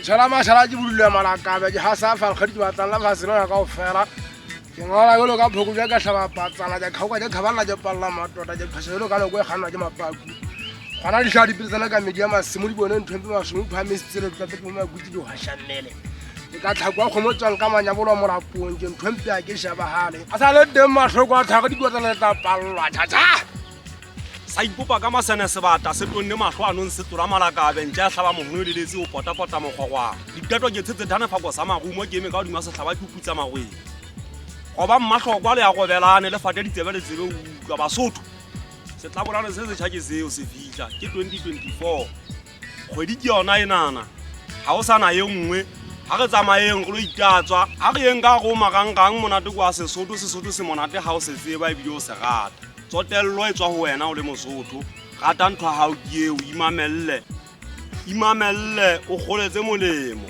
tshela mashala di bulle malaka ba di hasa fa khadi ba tsala fa seno ka ofela ke ngala go ka phoko ja ka hlaba patsana ja khauka ja khaballa ja palla matota ja phaselo ka go khanwa ja mapaku gona di shadi pitsana ka media masimo di bone nthempe masimo pha mesitsele ka tse mo magutsi di hashanele ke ka tlhakwa go motswang ka manya bolo morapong ke nthempe a ke shaba hale a sa le dem mahloko a tlhaga di kwatla le ta pallwa tata sa ipopa ka masene sebata se tonne mahlo anong se tora malaka bentse a hlaba mogno le letse o potapota mogwagwa dikato ke tsetse thana fa go sa magumo ke me ka dima se hlaba ke putsa magwe go ba mmahlokwa le ya go belane le fate ditsebe le tsebe ka basotho se tla borana se se tshake seo se fitla ke 2024 kgwedi ke yona enana ha o sana ye nngwe ha re tsamaeng go lo itatswa ha re yeng ka go magangang monate kwa sesotho se monate ha o se tseba e bile o se rata tsotello e tswa ho wena o le mosotho rata ntho ha o ke o imamelle o kgoletse molemo